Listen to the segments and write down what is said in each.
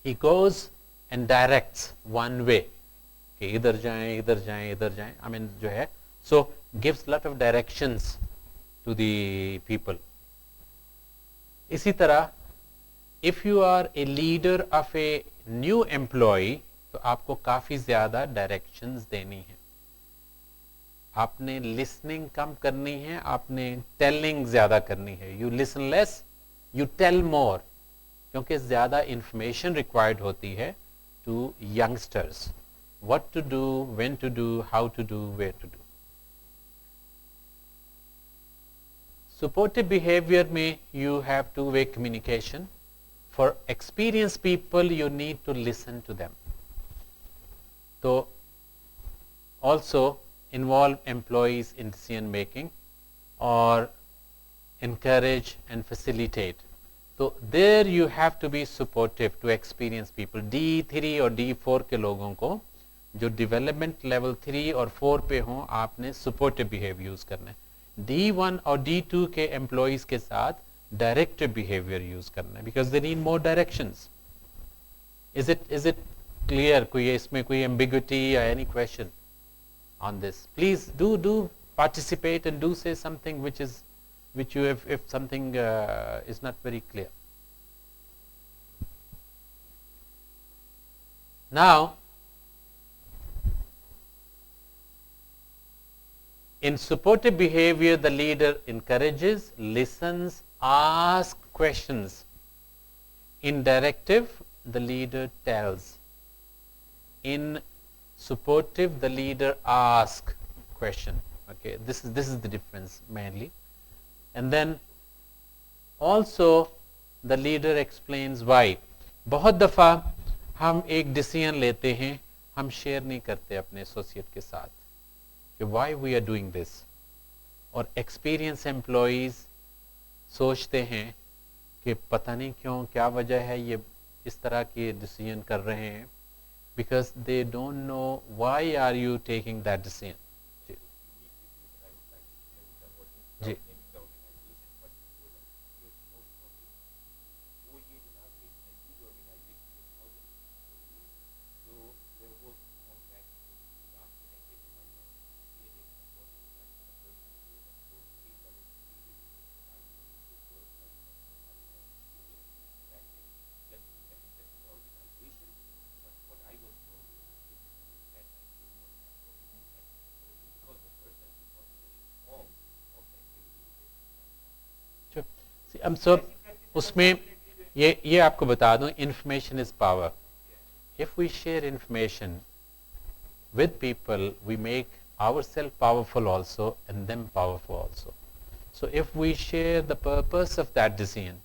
he goes and directs one way कि इधर जाएं इधर जाएं इधर जाएं, I mean जो है, so gives lot of directions to the people. इसी तरह if you are a leader of a new employee, तो आपको काफी ज्यादा डायरेक्शंस देनी है, आपने लिसनिंग कम करनी है, आपने टेलिंग ज्यादा करनी है. You listen less, you tell more, क्योंकि ज्यादा इंफॉर्मेशन रिक्वायर्ड होती है to youngsters, what to do, when to do, how to do, where to do. Supportive behaviour में you have two way communication. For experience people you need to listen to them. तो also involve employees in decision making or encourage and facilitate. So there you have to be supportive to experienced people. D3 और D4 के लोगों को जो development level 3 और 4 पे हों, आपने supportive behavior use करना है. D1 और D2 के employees के साथ directive behavior use करना है because they need more directions. Is it clear? कोई इसमें कोई ambiguity or any question on this? Please do participate and do say something which you have, if something is not very clear. Now in supportive behavior the leader encourages, listens, asks questions. In directive the leader tells. In supportive the leader asks question. Okay, this is the difference mainly. And then also the leader explains why. बहुत दफ़ा हम एक decision लेते हैं, हम share नहीं करते अपने एसोसिएट के साथ कि why we are doing this, और एक्सपीरियंस एम्प्लॉइज सोचते हैं कि पता नहीं क्यों, क्या वजह है ये इस तरह के डिसीजन कर रहे हैं, because they don't know why are you taking that decision. जी हम सब उसमें ये आपको बता दूं, information is power. If we share information with people we make ourselves powerful also and them powerful also. So if we share the purpose of that decision,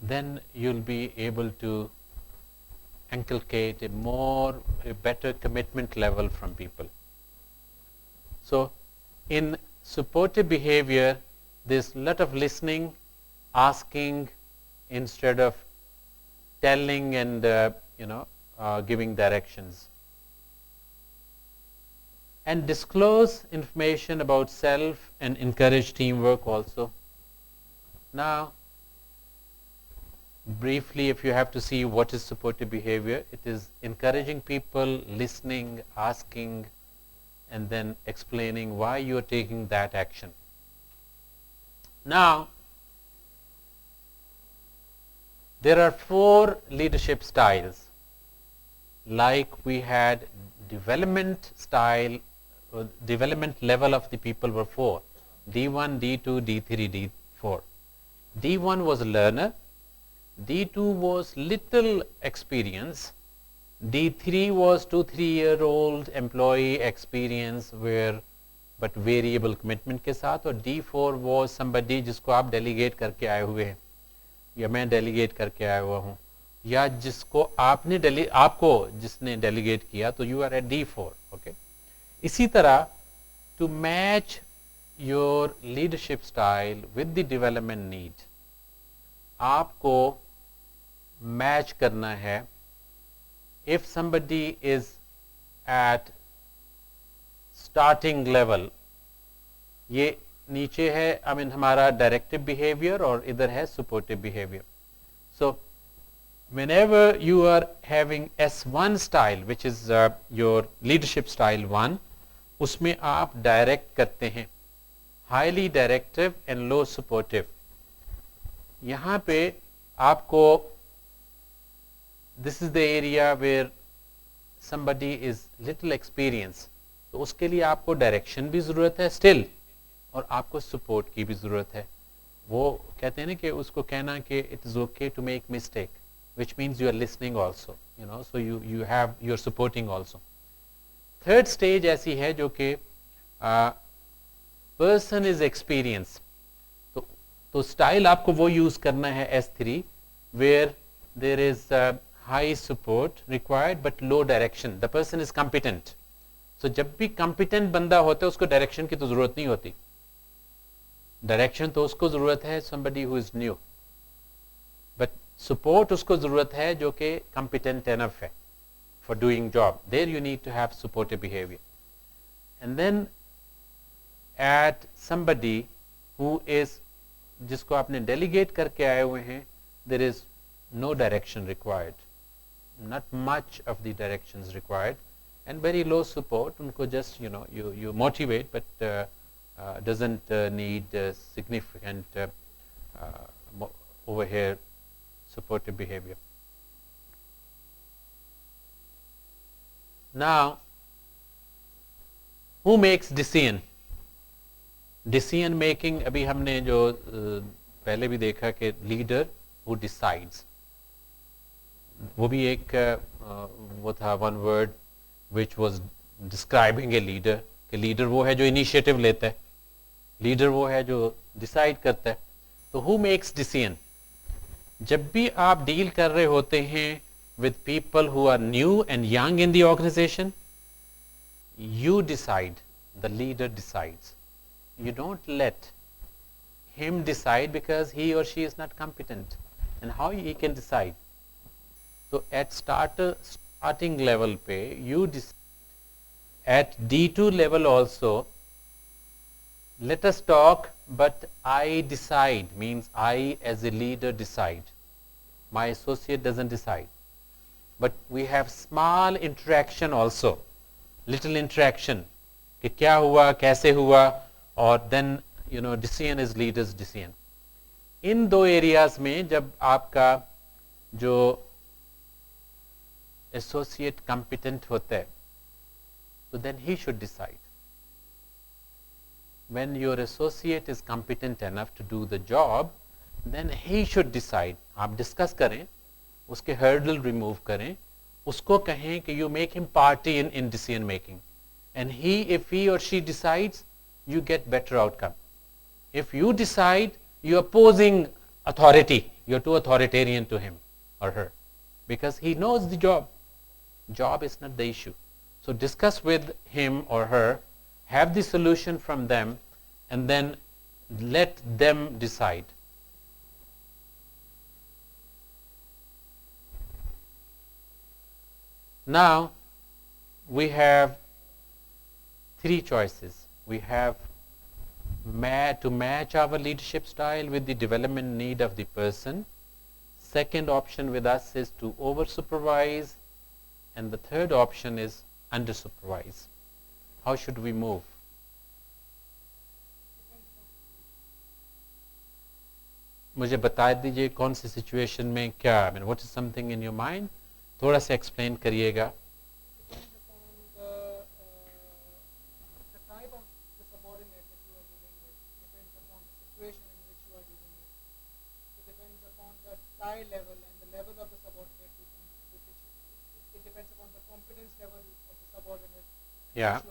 then you'll be able to inculcate a better commitment level from people. So in supportive behavior there's a lot of listening, asking instead of telling and giving directions. And disclose information about self and encourage teamwork also. Now briefly, if you have to see what is supportive behavior, it is encouraging people, listening, asking, and then explaining why you are taking that action. Now there are 4 leadership styles. Like we had development style, development level of the people were 4: D1, D2, D3, D4. D1 was learner, D2 was little experience, D3 was 2-3 year old employee experience where but variable commitment के साथ, और D4 was somebody जिसको आप delegate करके आए हुए हैं, या मैं delegate करके आया हुआ हूँ, या जिसको आपको जिसने delegate किया, तो you are at D4. okay? इसी तरह to match your leadership style with the development need, आपको match करना है. If somebody is at starting level, ये नीचे है हमारा डायरेक्टिव बिहेवियर और इधर है supportive behaviour. So whenever you are having S1 style, which is your leadership style 1, उसमें आप direct करते हैं, highly directive and low supportive. यहाँ पे आपको this is the area where somebody is little experienced, तो उसके लिए आपको direction भी ज़रूरत है still, और आपको support की भी ज़रूरत है. वो कहते हैं ना कि उसको कहना कि it is okay to make mistake, which means you are listening also, you know, so you are supporting also. Third stage ऐसी है जो कि person is experienced, तो style आपको वो use करना है S3 where there is high support required but low direction. The person is competent. So जब भी competent बंदा होता है उसको direction की तो ज़रूरत नहीं होती. Direction तो उसको ज़रूरत है somebody who is new. But support उसको ज़रूरत है जो कि competent enough है for doing job. There you need to have supportive behavior. And then at somebody who is जिसको आपने delegate करके आए हुए हैं, there is no direction required. Not much of the directions required, and very low support. उनको just you motivate, but doesn't need significant over here supportive behavior. Now, who makes decision? Decision making अभी हमने जो पहले भी देखा कि leader who decides, वो भी एक वो था one word which was describing a leader, कि leader वो है जो initiative लेता है, leader वो है जो decide करता है. तो who makes decision? जब भी आप deal कर रहे होते हैं with people who are new and young in the organization, you decide, the leader decides. You don't let him decide because he or she is not competent. And how he can decide? So at starting level pe, you decide. At D2 level also, let us talk, but I decide, means I as a leader decide. My associate doesn't decide. But we have small interaction also, little interaction, कि क्या हुआ, कैसे हुआ, और then decision is leader's decision. इन दो areas में जब आपका जो associate competent होता है, so then he should decide. When your associate is competent enough to do the job, then he should decide. आप discuss करें, उसके hurdle remove करें, उसको कहें कि you make him party in decision making, and if he or she decides, you get better outcome. If you decide, you are opposing authority, you are too authoritarian to him or her, because he knows the job. Job is not the issue. So discuss with him or her, have the solution from them, and then let them decide. Now we have three choices. We have to match our leadership style with the development need of the person. Second option with us is to over supervise, and the third option is under supervise. How should we move? मुझे बता दीजिए कौन सी situation में क्या, I mean, what is something in your mind? थोड़ा सा explain करिएगा. Level and the level of the subordinate, it depends upon the competence level of the subordinate. Yeah.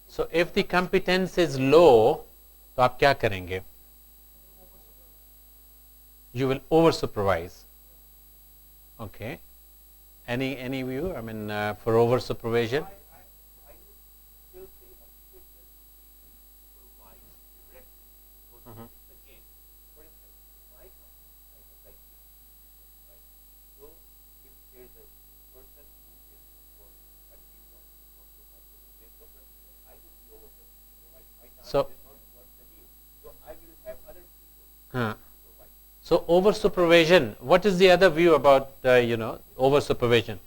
So if the competence is low, तो आप क्या करेंगे? You will over supervise. Okay. Any view? I mean, for over supervision. So over supervision, what is the other view about over supervision?